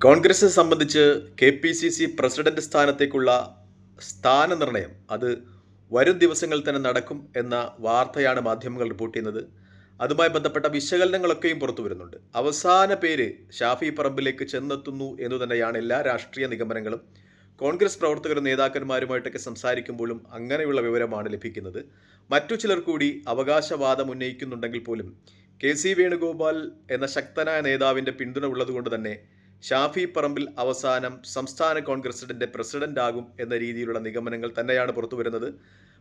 കോൺഗ്രസിനെ സംബന്ധിച്ച് KPCC president സ്ഥാനത്തേക്കുള്ള സ്ഥാനനിർണയം അത് വരും ദിവസങ്ങളിൽ തന്നെ നടക്കും എന്ന വാർത്തയാണ് മാധ്യമങ്ങൾ റിപ്പോർട്ട് ചെയ്യുന്നത്. അതുമായി ബന്ധപ്പെട്ട വിശകലനങ്ങളൊക്കെയും പുറത്തു വരുന്നുണ്ട്. അവസാന പേര് ഷാഫി പറമ്പിലേക്ക് ചെന്നെത്തുന്നു എന്ന് തന്നെയാണ് എല്ലാ രാഷ്ട്രീയ നിഗമനങ്ങളും. കോൺഗ്രസ് പ്രവർത്തകരും നേതാക്കന്മാരുമായിട്ടൊക്കെ സംസാരിക്കുമ്പോഴും അങ്ങനെയുള്ള വിവരമാണ് ലഭിക്കുന്നത്. മറ്റു ചിലർ കൂടി അവകാശവാദം ഉന്നയിക്കുന്നുണ്ടെങ്കിൽ പോലും കെ.സി. വേണുഗോപാൽ എന്ന ശക്തനായ നേതാവിൻ്റെ പിന്തുണ ഉള്ളതുകൊണ്ട് തന്നെ ഷാഫി പറമ്പിൽ അവസാനം സംസ്ഥാന കോൺഗ്രസിന്റെ പ്രസിഡന്റ് ആകും എന്ന രീതിയിലുള്ള നിഗമനങ്ങൾ തന്നെയാണ് പുറത്തു വരുന്നത്.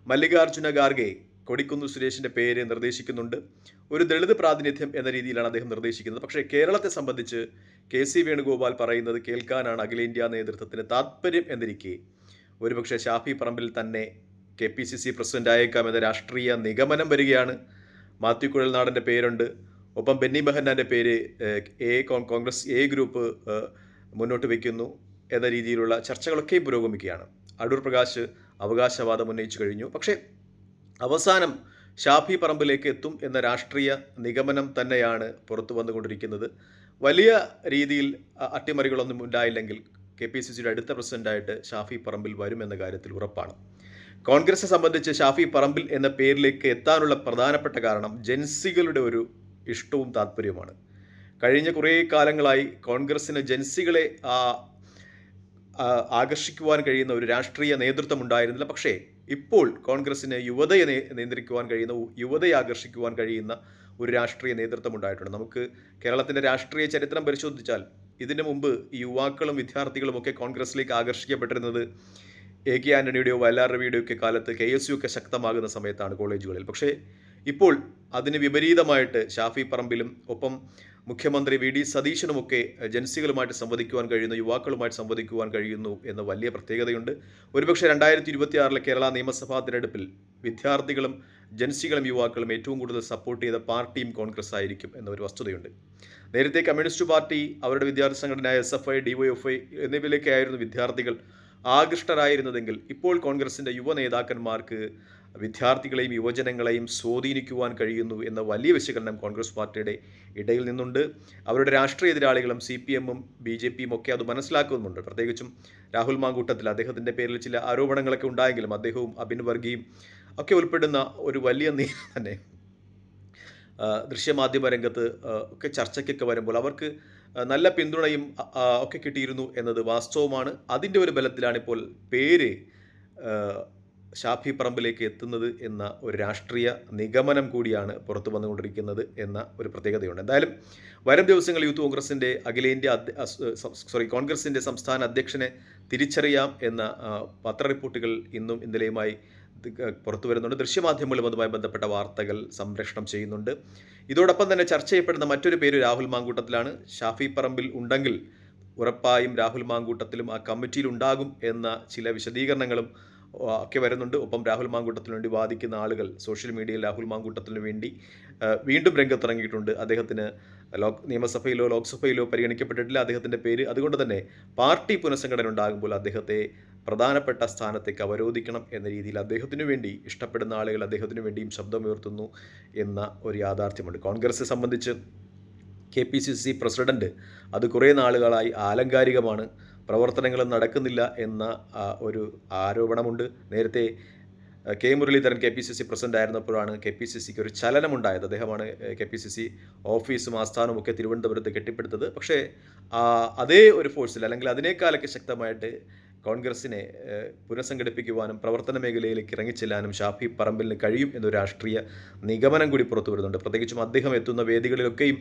മല്ലികാർജുന ഖാർഗെ കൊടിക്കുന്ന് സുരേഷിന്റെ പേര് നിർദ്ദേശിക്കുന്നുണ്ട്. ഒരു ദളിത് പ്രാതിനിധ്യം എന്ന രീതിയിലാണ് അദ്ദേഹം നിർദ്ദേശിക്കുന്നത്. പക്ഷേ കേരളത്തെ സംബന്ധിച്ച് കെ.സി. വേണുഗോപാൽ പറയുന്നത് കേൾക്കാനാണ് അഖിലേന്ത്യാ നേതൃത്വത്തിന് താല്പര്യം എന്നിരിക്കെ ഒരുപക്ഷെ ഷാഫി പറമ്പിൽ തന്നെ കെ.പി.സി.സി പ്രസിഡന്റ് ആയേക്കാം എന്ന രാഷ്ട്രീയ നിഗമനം വരികയാണ്. മാത്യു കുഴൽനാടൻ്റെ പേരുണ്ട്. ഒപ്പം ബെന്നി ബെഹന്നാൻ്റെ പേര് കോൺഗ്രസ് എ ഗ്രൂപ്പ് മുന്നോട്ട് വയ്ക്കുന്നു എന്ന രീതിയിലുള്ള ചർച്ചകളൊക്കെയും പുരോഗമിക്കുകയാണ്. അടൂർ പ്രകാശ് അവകാശവാദം ഉന്നയിച്ചു കഴിഞ്ഞു. പക്ഷേ അവസാനം ഷാഫി പറമ്പിലേക്ക് എത്തും എന്ന രാഷ്ട്രീയ നിഗമനം തന്നെയാണ് പുറത്തു വന്നുകൊണ്ടിരിക്കുന്നത്. വലിയ രീതിയിൽ അട്ടിമറികളൊന്നും ഉണ്ടായില്ലെങ്കിൽ കെ.പി.സി.സിയുടെ അടുത്ത പ്രസിഡന്റായിട്ട് ഷാഫി പറമ്പിൽ വരുമെന്ന കാര്യത്തിൽ ഉറപ്പാണ്. കോൺഗ്രസിനെ സംബന്ധിച്ച് ഷാഫി പറമ്പിൽ എന്ന പേരിലേക്ക് എത്താനുള്ള പ്രധാനപ്പെട്ട കാരണം ജൻസികളുടെ ഒരു ഇഷ്ടവും താല്പര്യവുമാണ്. കഴിഞ്ഞ കുറേ കാലങ്ങളായി കോൺഗ്രസിന് ജൻസികളെ ആകർഷിക്കുവാൻ കഴിയുന്ന ഒരു രാഷ്ട്രീയ നേതൃത്വം ഉണ്ടായിരുന്നില്ല. പക്ഷേ ഇപ്പോൾ കോൺഗ്രസിന് യുവതയെ നിയന്ത്രിക്കുവാൻ കഴിയുന്ന, യുവതയെ ആകർഷിക്കുവാൻ കഴിയുന്ന ഒരു രാഷ്ട്രീയ നേതൃത്വം ഉണ്ടായിട്ടുണ്ട്. നമുക്ക് കേരളത്തിൻ്റെ രാഷ്ട്രീയ ചരിത്രം പരിശോധിച്ചാൽ ഇതിനു മുമ്പ് ഈ യുവാക്കളും വിദ്യാർത്ഥികളും ഒക്കെ കോൺഗ്രസിലേക്ക് ആകർഷിക്കപ്പെട്ടിരുന്നത് എ.കെ. ആന്റണിയുടെയോ വയലാർ രവിയുടെയോ ഒക്കെ കാലത്ത് KSU ഒക്കെ ശക്തമാകുന്ന സമയത്താണ് കോളേജുകളിൽ. പക്ഷേ ഇപ്പോൾ അതിന് വിപരീതമായിട്ട് ഷാഫി പറമ്പിലും ഒപ്പം മുഖ്യമന്ത്രി വി.ഡി. സതീശനുമൊക്കെ ജൻസികളുമായിട്ട് സംവദിക്കുവാൻ കഴിയുന്നു, യുവാക്കളുമായിട്ട് സംവദിക്കുവാൻ കഴിയുന്നു എന്ന വലിയ പ്രത്യേകതയുണ്ട്. ഒരുപക്ഷെ 2026 കേരള നിയമസഭാ തിരഞ്ഞെടുപ്പിൽ വിദ്യാർത്ഥികളും ജൻസികളും യുവാക്കളും ഏറ്റവും കൂടുതൽ സപ്പോർട്ട് ചെയ്ത പാർട്ടിയും കോൺഗ്രസ് ആയിരിക്കും എന്നൊരു വസ്തുതയുണ്ട്. നേരത്തെ കമ്മ്യൂണിസ്റ്റ് പാർട്ടി, അവരുടെ വിദ്യാർത്ഥി സംഘടനയായ SFI, DYFI എന്നിവയിലേക്കായിരുന്നു വിദ്യാർത്ഥികൾ ആകൃഷ്ടരായിരുന്നതെങ്കിൽ ഇപ്പോൾ കോൺഗ്രസിൻ്റെ യുവ നേതാക്കന്മാർക്ക് വിദ്യാർത്ഥികളെയും യുവജനങ്ങളെയും സ്വാധീനിക്കുവാൻ കഴിയുന്നു എന്ന വലിയ വിശകലനം കോൺഗ്രസ് പാർട്ടിയുടെ ഇടയിൽ നിന്നുണ്ട്. അവരുടെ രാഷ്ട്രീയ എതിരാളികളും CPM-ഉം BJP-യും ഒക്കെ അത് മനസ്സിലാക്കുന്നുണ്ട്. പ്രത്യേകിച്ചും രാഹുൽ മാങ്കൂട്ടത്തിൽ, അദ്ദേഹത്തിൻ്റെ പേരിൽ ചില ആരോപണങ്ങളൊക്കെ ഉണ്ടായെങ്കിലും അദ്ദേഹവും അബിൻ വർഗിയും ഒക്കെ ഉൾപ്പെടുന്ന ഒരു വലിയ നീക്കം തന്നെ ദൃശ്യമാധ്യമ രംഗത്ത് ഒക്കെ ചർച്ചയ്ക്കൊക്കെ വരുമ്പോൾ അവർക്ക് നല്ല പിന്തുണയും ഒക്കെ കിട്ടിയിരുന്നു എന്നത് വാസ്തവമാണ്. അതിൻ്റെ ഒരു ബലത്തിലാണ് ഇപ്പോൾ പേര് ഷാഫി പറമ്പിലേക്ക് എത്തുന്നത് എന്ന ഒരു രാഷ്ട്രീയ നിഗമനം കൂടിയാണ് പുറത്തു വന്നുകൊണ്ടിരിക്കുന്നത് എന്ന ഒരു പ്രത്യേകതയുണ്ട്. എന്തായാലും വരും ദിവസങ്ങൾ യൂത്ത് കോൺഗ്രസിൻ്റെ കോൺഗ്രസിൻ്റെ സംസ്ഥാന അധ്യക്ഷനെ തിരിച്ചറിയാം എന്ന പത്ര റിപ്പോർട്ടുകൾ ഇന്നും ഇന്നലെയുമായി പുറത്തു വരുന്നുണ്ട്. ദൃശ്യമാധ്യമങ്ങളും അതുമായി ബന്ധപ്പെട്ട വാർത്തകൾ സംപ്രേഷണം ചെയ്യുന്നുണ്ട്. ഇതോടൊപ്പം തന്നെ ചർച്ച ചെയ്യപ്പെടുന്ന മറ്റൊരു പേര് രാഹുൽ മാങ്കൂട്ടത്തിലാണ്. ഷാഫി പറമ്പിൽ ഉണ്ടെങ്കിൽ ഉറപ്പായും രാഹുൽ മാങ്കൂട്ടത്തിലും ആ കമ്മിറ്റിയിൽ ഉണ്ടാകും എന്ന ചില വിശദീകരണങ്ങളും ഒക്കെ വരുന്നുണ്ട്. ഒപ്പം രാഹുൽ മാങ്കൂട്ടത്തിന് വേണ്ടി വാദിക്കുന്ന ആളുകൾ സോഷ്യൽ മീഡിയയിൽ രാഹുൽ മാങ്കൂട്ടത്തിന് വേണ്ടി വീണ്ടും രംഗത്തിറങ്ങിയിട്ടുണ്ട്. അദ്ദേഹത്തിന് നിയമസഭയിലോ ലോക്സഭയിലോ പരിഗണിക്കപ്പെട്ടിട്ടില്ല അദ്ദേഹത്തിൻ്റെ പേര്. അതുകൊണ്ട് തന്നെ പാർട്ടി പുനഃസംഘടന ഉണ്ടാകുമ്പോൾ അദ്ദേഹത്തെ പ്രധാനപ്പെട്ട സ്ഥാനത്തേക്ക് അവരോധിക്കണം എന്ന രീതിയിൽ അദ്ദേഹത്തിനു വേണ്ടി ഇഷ്ടപ്പെടുന്ന ആളുകൾ അദ്ദേഹത്തിനു വേണ്ടിയും ശബ്ദമുയർത്തുന്നു എന്ന ഒരു യാഥാർത്ഥ്യമുണ്ട്. കോൺഗ്രസിനെ സംബന്ധിച്ച് കെ.പി.സി.സി പ്രസിഡന്റ് അത് കുറേ നാളുകളായി ആലങ്കാരികമാണ്, പ്രവർത്തനങ്ങളും നടക്കുന്നില്ല എന്ന ഒരു ആരോപണമുണ്ട്. നേരത്തെ കെ മുരളീധരൻ കെ.പി.സി.സി പ്രസിഡന്റ് ആയിരുന്നപ്പോഴാണ് കെ.പി.സി.സിക്ക് ഒരു ചലനമുണ്ടായത്. അദ്ദേഹമാണ് കെ.പി.സി.സി ഓഫീസും ആസ്ഥാനവും ഒക്കെ തിരുവനന്തപുരത്ത് കെട്ടിപ്പടുത്തത്. പക്ഷേ അതേ ഒരു ഫോഴ്സിൽ, അല്ലെങ്കിൽ അതിനേക്കാളൊക്കെ ശക്തമായിട്ട് കോൺഗ്രസിനെ പുനഃസംഘടിപ്പിക്കുവാനും പ്രവർത്തന മേഖലയിലേക്ക് ഇറങ്ങിച്ചെല്ലാനും ഷാഫി പറമ്പിലിന് കഴിയും എന്നൊരു രാഷ്ട്രീയ നിഗമനം കൂടി പുറത്തു വരുന്നുണ്ട്. പ്രത്യേകിച്ചും അദ്ദേഹം എത്തുന്ന വേദികളിലൊക്കെയും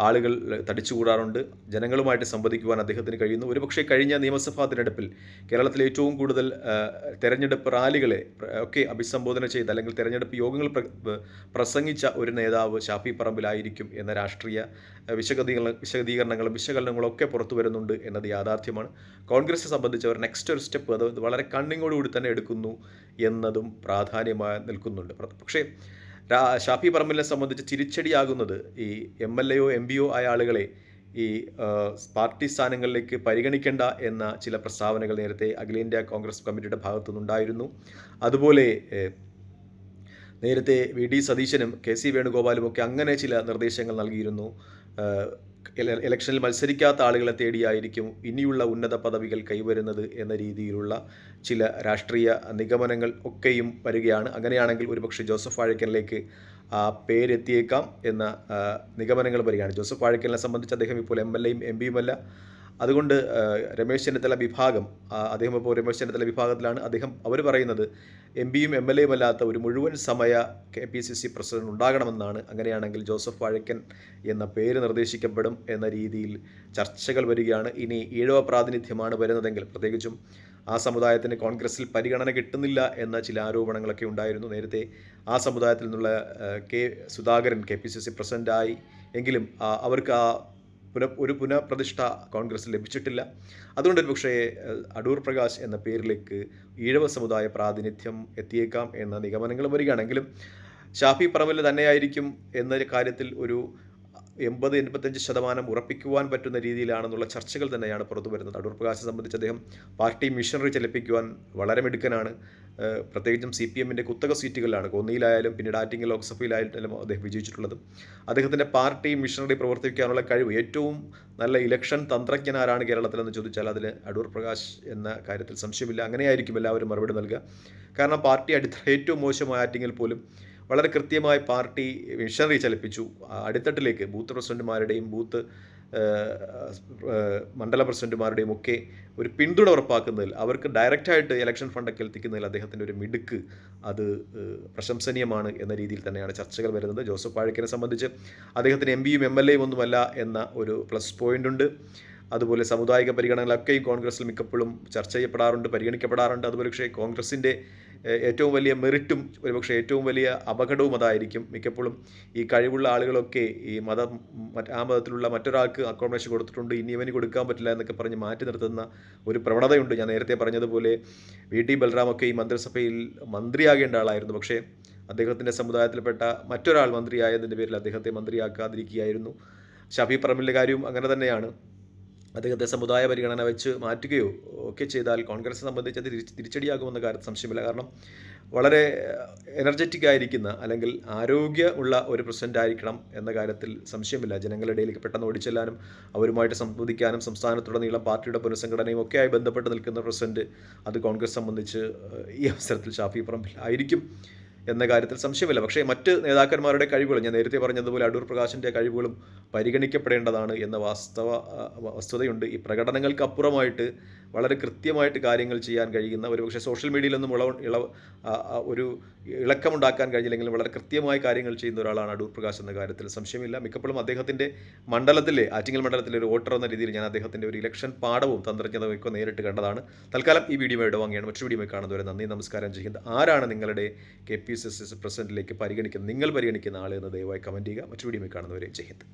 ആളുകൾ തടിച്ചുകൂടാറുണ്ട്. ജനങ്ങളുമായിട്ട് സംവദിക്കുവാൻ അദ്ദേഹത്തിന് കഴിയുന്നു. ഒരുപക്ഷെ കഴിഞ്ഞ നിയമസഭാ തിരഞ്ഞെടുപ്പിൽ കേരളത്തിൽ ഏറ്റവും കൂടുതൽ തെരഞ്ഞെടുപ്പ് റാലികളെ ഒക്കെ അഭിസംബോധന ചെയ്ത്, അല്ലെങ്കിൽ തെരഞ്ഞെടുപ്പ് യോഗങ്ങൾ പ്രസംഗിച്ച ഒരു നേതാവ് ഷാഫി പറമ്പിലായിരിക്കും എന്ന രാഷ്ട്രീയ വിശകലനങ്ങളും ഒക്കെ പുറത്തു വരുന്നുണ്ട് എന്നത് യാഥാർത്ഥ്യമാണ്. കോൺഗ്രസിനെ സംബന്ധിച്ച് അവർ നെക്സ്റ്റ് ഒരു സ്റ്റെപ്പ് അത് വളരെ കണ്ണിങ്ങോടുകൂടി തന്നെ എടുക്കുന്നു എന്നതും പ്രാധാന്യമായി നിൽക്കുന്നുണ്ട്. പക്ഷേ ഷാഫി പറമ്പിലിനെ സംബന്ധിച്ച് തിരിച്ചടിയാകുന്നത് ഈ MLA-യോ MP-യോ ആയ ആളുകളെ ഈ പാർട്ടി സ്ഥാനങ്ങളിലേക്ക് പരിഗണിക്കേണ്ട എന്ന ചില പ്രസ്താവനകൾ നേരത്തെ അഖിലേന്ത്യാ കോൺഗ്രസ് കമ്മിറ്റിയുടെ ഭാഗത്തുനിന്നുണ്ടായിരുന്നു. അതുപോലെ നേരത്തെ വി.ഡി. സതീശനും കെ.സി. വേണുഗോപാലും ഒക്കെ അങ്ങനെ ചില നിർദ്ദേശങ്ങൾ നൽകിയിരുന്നു. ഇലക്ഷനിൽ മത്സരിക്കാത്ത ആളുകളെ തേടിയായിരിക്കും ഇനിയുള്ള ഉന്നത പദവികൾ കൈവരുന്നത് എന്ന രീതിയിലുള്ള ചില രാഷ്ട്രീയ നിഗമനങ്ങൾ ഒക്കെയും വരികയാണ്. അങ്ങനെയാണെങ്കിൽ ഒരുപക്ഷെ ജോസഫ് വാഴക്കനിലേക്ക് ആ പേരെത്തിയേക്കാം എന്ന നിഗമനങ്ങൾ വരികയാണ്. ജോസഫ് വാഴക്കലിനെ സംബന്ധിച്ച് അദ്ദേഹം ഇപ്പോൾ MLA യും MP യുമല്ല. അതുകൊണ്ട് രമേശ് ചെന്നിത്തല വിഭാഗം, അദ്ദേഹം ഇപ്പോൾ രമേശ് ചെന്നിത്തല വിഭാഗത്തിലാണ്. അവർ പറയുന്നത് MP യും MLA യും അല്ലാത്ത ഒരു മുഴുവൻ സമയ KPCC പ്രസിഡന്റ് ഉണ്ടാകണമെന്നാണ്. അങ്ങനെയാണെങ്കിൽ ജോസഫ് വാഴക്കൻ എന്ന പേര് നിർദ്ദേശിക്കപ്പെടും എന്ന രീതിയിൽ ചർച്ചകൾ വരികയാണ്. ഇനി ഈഴവ പ്രാതിനിധ്യമാണ് വരുന്നതെങ്കിൽ, പ്രത്യേകിച്ചും ആ സമുദായത്തിന് കോൺഗ്രസിൽ പരിഗണന കിട്ടുന്നില്ല എന്ന ചില ആരോപണങ്ങളൊക്കെ ഉണ്ടായിരുന്നു. നേരത്തെ ആ സമുദായത്തിൽ നിന്നുള്ള സുധാകരൻ KPCC പ്രസിഡൻ്റായി എങ്കിലും അവർക്ക് ഒരു പുനഃപ്രതിഷ്ഠ കോൺഗ്രസ് ലഭിച്ചിട്ടില്ല. അതുകൊണ്ട് പക്ഷേ അടൂർ പ്രകാശ് എന്ന പേരിലേക്ക് ഈഴവ സമുദായ പ്രാതിനിധ്യം എത്തിയേക്കാം എന്ന നിഗമനങ്ങൾ വരികയാണെങ്കിലും ഷാഫി പറമ്പിൽ തന്നെയായിരിക്കും എന്ന കാര്യത്തിൽ ഒരു 80-85% ഉറപ്പിക്കുവാൻ പറ്റുന്ന രീതിയിലാണെന്നുള്ള ചർച്ചകൾ തന്നെയാണ് പുറത്തു വരുന്നത്. അടൂർ പ്രകാശിനെ സംബന്ധിച്ച് അദ്ദേഹം പാർട്ടി മിഷനറി ചലിപ്പിക്കുവാൻ വളരെ മിടുക്കനാണ്. പ്രത്യേകിച്ചും CPM-ൻ്റെ കുത്തക സീറ്റുകളിലാണ്, കോന്നിയിലായാലും പിന്നീട് ആറ്റിങ്ങൽ ലോക്സഭയിലായാലും അദ്ദേഹം വിജയിച്ചിട്ടുള്ളത്. അദ്ദേഹത്തിൻ്റെ പാർട്ടി മിഷനറി പ്രവർത്തിക്കാനുള്ള കഴിവ്, ഏറ്റവും നല്ല ഇലക്ഷൻ തന്ത്രജ്ഞനാരാണ് കേരളത്തിലെന്ന് ചോദിച്ചാൽ അതിൽ അടൂർ പ്രകാശ് എന്ന കാര്യത്തിൽ സംശയമില്ല. അങ്ങനെയായിരിക്കും എല്ലാവരും മറുപടി നൽകുക. കാരണം പാർട്ടി അടിത്തറ ഏറ്റവും മോശമായ ആറ്റിങ്ങൽ പോലും വളരെ കൃത്യമായി പാർട്ടി മിഷനറി ചലിപ്പിച്ചു. അടിത്തട്ടിലേക്ക് ബൂത്ത് പ്രസിഡന്റുമാരുടെയും മണ്ഡല പ്രസിഡന്റുമാരുടെയും ഒക്കെ ഒരു പിന്തുണ ഉറപ്പാക്കുന്നതിൽ, അവർക്ക് ഡയറക്റ്റായിട്ട് ഇലക്ഷൻ ഫണ്ടൊക്കെ എത്തിക്കുന്നതിൽ അദ്ദേഹത്തിൻ്റെ ഒരു മിടുക്ക് അത് പ്രശംസനീയമാണ് എന്ന രീതിയിൽ തന്നെയാണ് ചർച്ചകൾ വരുന്നത്. ജോസഫ് വാഴക്കനെ സംബന്ധിച്ച് അദ്ദേഹത്തിന് MP യും MLA യും ഒന്നുമല്ല എന്ന ഒരു പ്ലസ് പോയിൻ്റ് ഉണ്ട്. അതുപോലെ സാമുദായിക പരിഗണനകളൊക്കെയും കോൺഗ്രസിൽ മിക്കപ്പോഴും ചർച്ച ചെയ്യപ്പെടാറുണ്ട്, പരിഗണിക്കപ്പെടാറുണ്ട്. അതുപോലെ പക്ഷേ കോൺഗ്രസിൻ്റെ ഏറ്റവും വലിയ മെറിറ്റും ഒരുപക്ഷെ ഏറ്റവും വലിയ അപകടവും അതായിരിക്കും. മിക്കപ്പോഴും ഈ കഴിവുള്ള ആളുകളൊക്കെ ഈ ആ മതത്തിലുള്ള മറ്റൊരാൾക്ക് അക്കോമഡേഷൻ കൊടുത്തിട്ടുണ്ട്, ഇനി ഇവന് കൊടുക്കാൻ പറ്റില്ല എന്നൊക്കെ പറഞ്ഞ് മാറ്റി നിർത്തുന്ന ഒരു പ്രവണതയുണ്ട്. ഞാൻ നേരത്തെ പറഞ്ഞതുപോലെ VT ബൽറാമൊക്കെ ഈ മന്ത്രിസഭയിൽ മന്ത്രിയാകേണ്ട ആളായിരുന്നു. പക്ഷേ അദ്ദേഹത്തിൻ്റെ സമുദായത്തിൽപ്പെട്ട മറ്റൊരാൾ മന്ത്രിയായതിൻ്റെ പേരിൽ അദ്ദേഹത്തെ മന്ത്രിയാക്കാതിരിക്കുകയായിരുന്നു. ഷാഫി പറമ്പിലിൻ്റെ കാര്യവും അങ്ങനെ തന്നെയാണ്. അദ്ദേഹത്തെ സമുദായ പരിഗണന വെച്ച് മാറ്റുകയോ ഒക്കെ ചെയ്താൽ കോൺഗ്രസിനെ സംബന്ധിച്ച് അത് തിരിച്ചടിയാകുമെന്ന കാര്യത്തിൽ സംശയമില്ല. കാരണം വളരെ എനർജറ്റിക് ആയിരിക്കുന്ന അല്ലെങ്കിൽ ആരോഗ്യമുള്ള ഒരു പ്രസിഡന്റ് ആയിരിക്കണം എന്ന കാര്യത്തിൽ സംശയമില്ല. ജനങ്ങളുടെ ഇടയിലേക്ക് പെട്ടെന്ന് ഓടിച്ചെല്ലാനും അവരുമായിട്ട് സംവദിക്കാനും സംസ്ഥാനത്തുടനീളം പാർട്ടിയുടെ പുനഃസംഘടനയും ഒക്കെയായി ബന്ധപ്പെട്ട് നിൽക്കുന്ന പ്രസിഡന്റ്, അത് കോൺഗ്രസ് സംബന്ധിച്ച് ഈ അവസരത്തിൽ ഷാഫി പറമ്പിൽ ആയിരിക്കും എന്ന കാര്യത്തിൽ സംശയമില്ല. പക്ഷേ മറ്റ് നേതാക്കന്മാരുടെ കഴിവുകൾ, ഞാൻ നേരത്തെ പറഞ്ഞതുപോലെ അടൂർ പ്രകാശിൻ്റെ കഴിവുകളും പരിഗണിക്കപ്പെടേണ്ടതാണ് എന്ന വസ്തുതയുണ്ട്. ഈ പ്രകടനങ്ങൾക്ക് അപ്പുറമായിട്ട് വളരെ കൃത്യമായിട്ട് കാര്യങ്ങൾ ചെയ്യാൻ കഴിയുന്ന, ഒരുപക്ഷെ സോഷ്യൽ മീഡിയയിലൊന്നും ഒരു ഇളക്കമുണ്ടാക്കാൻ കഴിഞ്ഞില്ലെങ്കിലും വളരെ കൃത്യമായി കാര്യങ്ങൾ ചെയ്യുന്ന ഒരാളാണ് അടൂർ പ്രകാശ് എന്ന കാര്യത്തിൽ സംശയമില്ല. മിക്കപ്പോഴും അദ്ദേഹത്തിൻ്റെ ആറ്റിങ്ങൽ മണ്ഡലത്തിലെ ഒരു വോട്ടർ എന്ന രീതിയിൽ ഞാൻ അദ്ദേഹത്തിൻ്റെ ഒരു ഇലക്ഷൻ പാഠവും തന്ത്രജ്ഞതയും ഒക്കെ നേരിട്ട് കണ്ടതാണ്. തൽക്കാലം ഈ വീഡിയോ ഇടവാങ്ങിയാണ്. മറ്റൊരു വീഡിയോ കാണുന്നവരെ നന്ദി, നമസ്കാരം. ചെയ്യുന്നത് ആരാണ് നിങ്ങളുടെ KPCC പ്രസിഡന്റിലേക്ക് നിങ്ങൾ പരിഗണിക്കുന്ന ആൾ എന്ന് ദയവായി കമൻറ്റ് ചെയ്യുക. മറ്റൊരു വീഡിയോ കാണുന്നവരെ ജയ് ഹിന്ദ്.